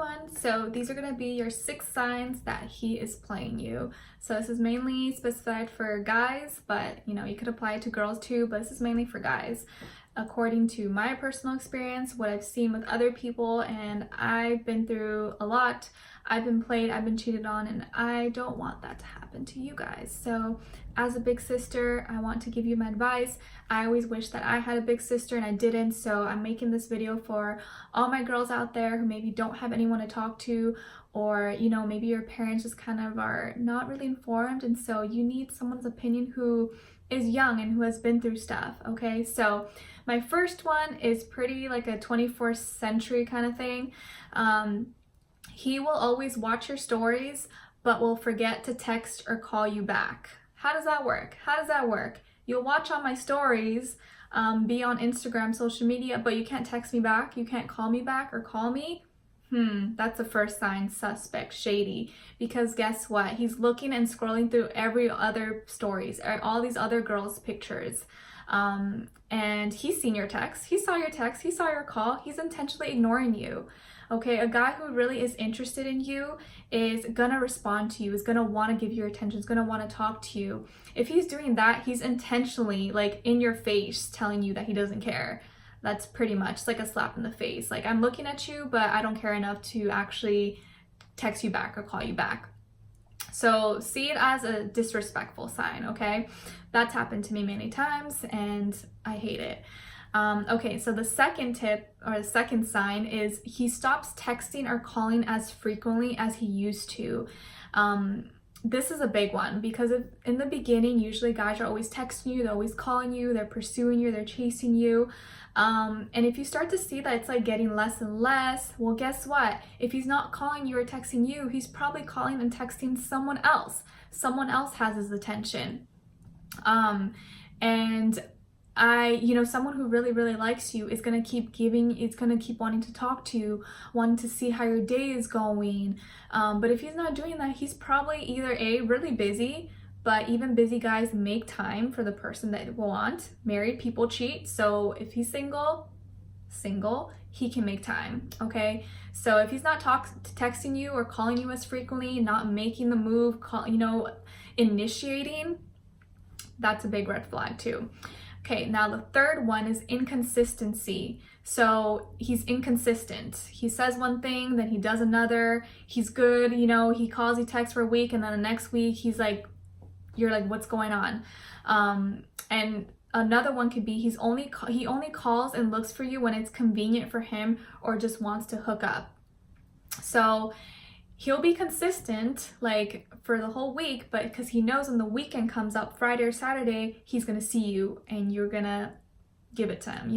everyone. So these are going to be your 6 signs that he is playing you. So this is mainly specified for guys, but you know, you could apply it to girls too, but this is mainly for guys. According to my personal experience, what I've seen with other people, and I've been through a lot. I've been played, I've been cheated on, and I don't want that to happen to you guys. So as a big sister, I want to give you my advice. I always wish that I had a big sister and I didn't, so I'm making this video for all my girls out there who maybe don't have anyone to talk to, or you know, maybe your parents just kind of are not really informed, and so you need someone's opinion who is young and who has been through stuff. Okay, so my first one is pretty like a 24th century kind of thing. He will always watch your stories but will forget to text or call you back. How does that work? How does that work? You'll watch all my stories, be on Instagram, social media, but you can't text me back, you can't call me back or call me? That's the first sign, suspect, shady. Because guess what? He's looking and scrolling through every other stories, all these other girls' pictures. And he's seen your text, he saw your text, he saw your call, he's intentionally ignoring you. Okay, a guy who really is interested in you is gonna respond to you, is gonna wanna give you attention, is gonna wanna talk to you. If he's doing that, he's intentionally like in your face telling you that he doesn't care. That's pretty much like a slap in the face. Like, I'm looking at you, but I don't care enough to actually text you back or call you back. So see it as a disrespectful sign, okay? That's happened to me many times and I hate it. Okay, so the second tip or the second sign is he stops texting or calling as frequently as he used to. This is a big one because in the beginning, usually guys are always texting you, they're always calling you, they're pursuing you, they're chasing you. And if you start to see that it's like getting less and less, well, guess what? If he's not calling you or texting you, he's probably calling and texting someone else. Someone else has his attention. And someone who really, really likes you is going to keep giving, it's going to keep wanting to talk to you, wanting to see how your day is going. But if he's not doing that, he's probably either A, really busy, but even busy guys make time for the person that they want. Married people cheat. So if he's single, he can make time, okay? So if he's not texting you or calling you as frequently, not making the move, initiating, that's a big red flag too. Okay, now the third one is inconsistency. So he's inconsistent. He says one thing, then he does another. He's good, he calls, he texts for a week, and then the next week he's like, you're like, what's going on? And another one could be he only calls and looks for you when it's convenient for him or just wants to hook up. So he'll be consistent like for the whole week, but because he knows when the weekend comes up, Friday or Saturday, he's gonna see you and you're gonna give it to him,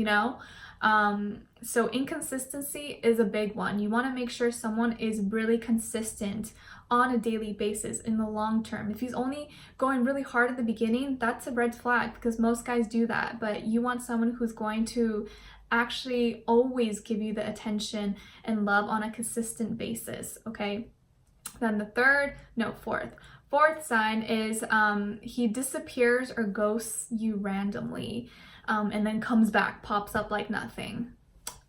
So inconsistency is a big one. You want to make sure someone is really consistent on a daily basis in the long term. If he's only going really hard at the beginning, that's a red flag because most guys do that, but you want someone who's going to actually always give you the attention and love on a consistent basis, okay? Then the fourth sign is he disappears or ghosts you randomly, and then comes back, pops up like nothing.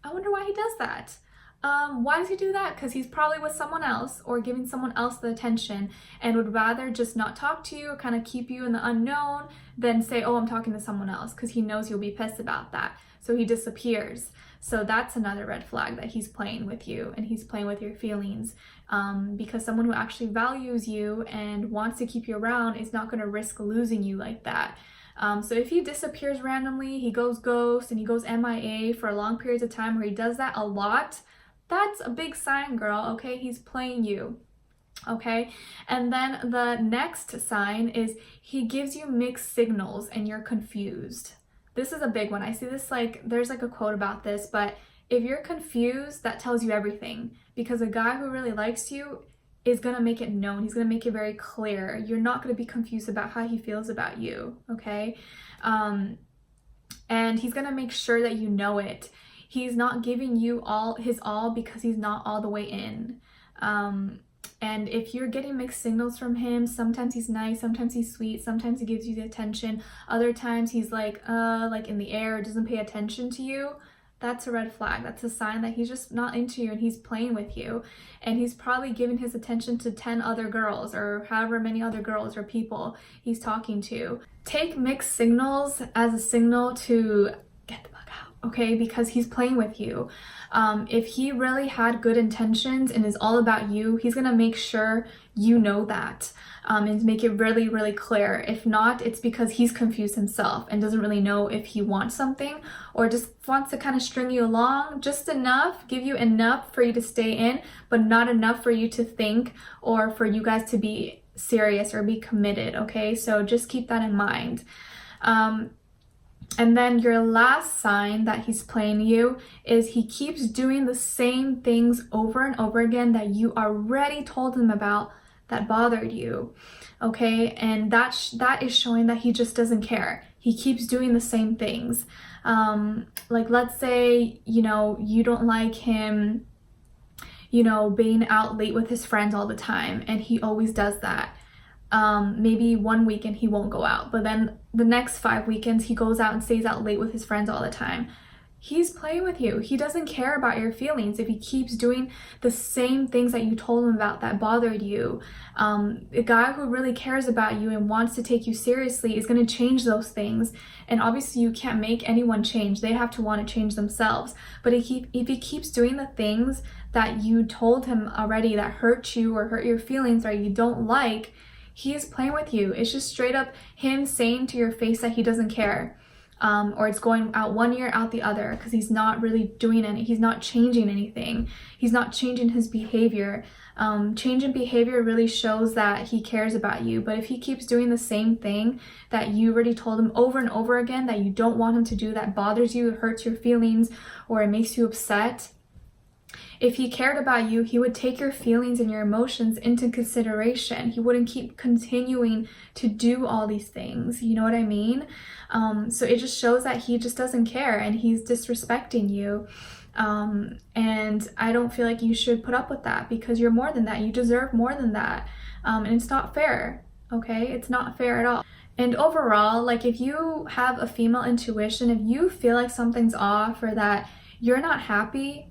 I wonder why he does that. Why does he do that? Because he's probably with someone else or giving someone else the attention and would rather just not talk to you or kind of keep you in the unknown than say, oh, I'm talking to someone else, because he knows you'll be pissed about that. So he disappears. So that's another red flag that he's playing with you and he's playing with your feelings, because someone who actually values you and wants to keep you around is not going to risk losing you like that. So if he disappears randomly, he goes ghost and he goes MIA for long periods of time where he does that a lot, that's a big sign, girl, okay? He's playing you, okay? And then the next sign is he gives you mixed signals and you're confused. This is a big one. I see this there's a quote about this, but if you're confused, that tells you everything, because a guy who really likes you is going to make it known. He's going to make it very clear. You're not going to be confused about how he feels about you, okay? And he's going to make sure that you know it. He's not giving you his all because he's not all the way in. And if you're getting mixed signals from him, sometimes he's nice, sometimes he's sweet, sometimes he gives you the attention, other times he's like in the air, doesn't pay attention to you, that's a red flag. That's a sign that he's just not into you and he's playing with you. And he's probably giving his attention to 10 other girls or however many other girls or people he's talking to. Take mixed signals as a signal to get the fuck out, okay? Because he's playing with you. If he really had good intentions and is all about you, he's gonna make sure you know that, and make it really, really clear. If not, it's because he's confused himself and doesn't really know if he wants something, or just wants to kind of string you along just enough, give you enough for you to stay in, but not enough for you to think or for you guys to be serious or be committed, okay? So just keep that in mind. And then your last sign that he's playing you is he keeps doing the same things over and over again that you already told him about that bothered you, okay? And that is showing that he just doesn't care. He keeps doing the same things. Like, let's say, you know, you don't like him, you know, being out late with his friends all the time, and he always does that. Maybe one weekend he won't go out, but then the next 5 weekends he goes out and stays out late with his friends all the time. He's playing with you. He doesn't care about your feelings if he keeps doing the same things that you told him about that bothered you. A guy who really cares about you and wants to take you seriously is going to change those things. And obviously you can't make anyone change. They have to want to change themselves. But if he keeps doing the things that you told him already that hurt you or hurt your feelings or you don't like, he is playing with you. It's just straight up him saying to your face that he doesn't care. Or it's going out one ear, out the other, because he's not really doing any, he's not changing anything. He's not changing his behavior. Change in behavior really shows that he cares about you. But if he keeps doing the same thing that you already told him over and over again that you don't want him to do, that bothers you, it hurts your feelings, or it makes you upset, if he cared about you, he would take your feelings and your emotions into consideration. He wouldn't keep continuing to do all these things. You know what I mean? So it just shows that he just doesn't care and he's disrespecting you. And I don't feel like you should put up with that, because you're more than that. You deserve more than that. And it's not fair, okay? It's not fair at all. And overall, like, if you have a female intuition, if you feel like something's off or that you're not happy,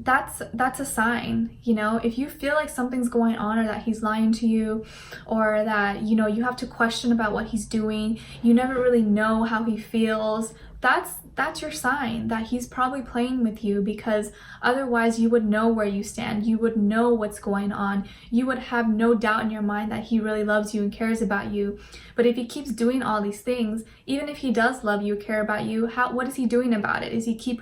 that's a sign. You know, if you feel like something's going on, or that he's lying to you, or that, you know, you have to question about what he's doing, you never really know how he feels, that's your sign that he's probably playing with you, because otherwise you would know where you stand. You would know what's going on. You would have no doubt in your mind that he really loves you and cares about you. But if he keeps doing all these things, even if he does love you, care about you, what is he doing about it? Does he keep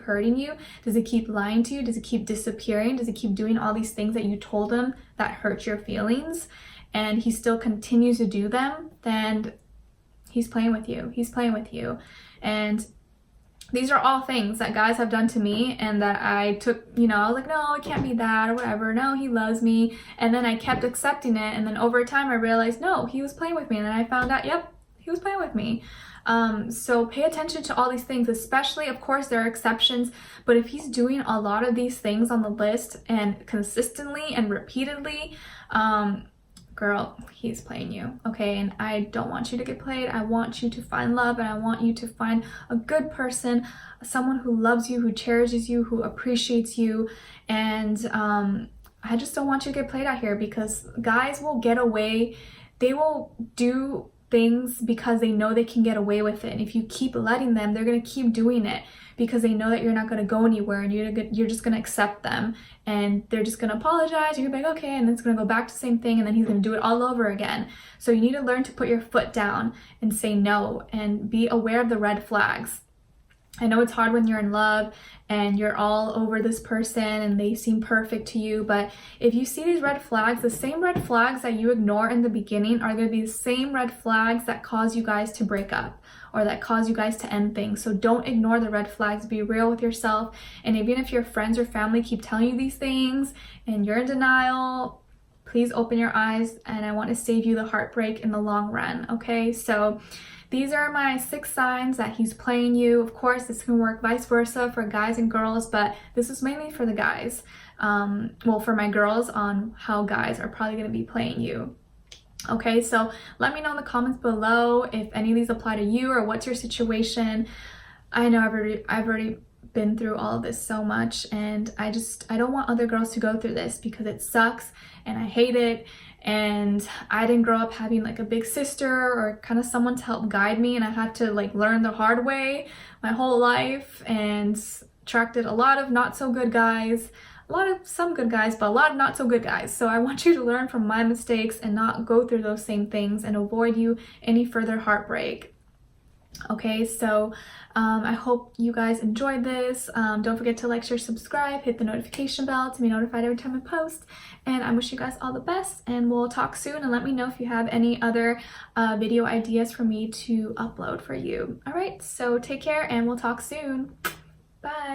hurting you? Does he keep lying to you? Does he keep disappearing? Does he keep doing all these things that you told him that hurt your feelings, and he still continues to do them? Then he's playing with you. He's playing with you. And these are all things that guys have done to me, and that I took, you know, I was like, no, it can't be that, or whatever. No, he loves me. And then I kept accepting it. And then over time I realized, no, he was playing with me. And then I found out, yep, he was playing with me. So pay attention to all these things, especially, of course, there are exceptions, but if he's doing a lot of these things on the list and consistently and repeatedly, girl, he's playing you, okay? And I don't want you to get played. I want you to find love, and I want you to find a good person, someone who loves you, who cherishes you, who appreciates you. And I just don't want you to get played out here, because guys will get away. They will do things because they know they can get away with it. And if you keep letting them, they're going to keep doing it because they know that you're not going to go anywhere, and you're just going to accept them, and they're just going to apologize. You're going to be like, okay, and then it's going to go back to the same thing, and then he's going to do it all over again. So you need to learn to put your foot down and say no, and be aware of the red flags. I know it's hard when you're in love and you're all over this person and they seem perfect to you, but if you see these red flags, the same red flags that you ignore in the beginning are going to be the same red flags that cause you guys to break up, or that cause you guys to end things. So don't ignore the red flags. Be real with yourself. And even if your friends or family keep telling you these things and you're in denial, please open your eyes, and I want to save you the heartbreak in the long run, okay? So these are my 6 signs that he's playing you. Of course, this can work vice versa for guys and girls, but this is mainly for the guys. Well, for my girls, on how guys are probably going to be playing you. Okay, so let me know in the comments below if any of these apply to you, or what's your situation. I know I've already been through all of this so much, and I don't want other girls to go through this because it sucks and I hate it. And I didn't grow up having like a big sister or kind of someone to help guide me, and I had to like learn the hard way my whole life, and attracted a lot of not so good guys, some good guys, but a lot of not so good guys. So I want you to learn from my mistakes and not go through those same things and avoid you any further heartbreak. Okay, so I hope you guys enjoyed this. Don't forget to like, share, subscribe, hit the notification bell to be notified every time I post. And I wish you guys all the best, and we'll talk soon. And let me know if you have any other video ideas for me to upload for you. All right, so take care and we'll talk soon. Bye.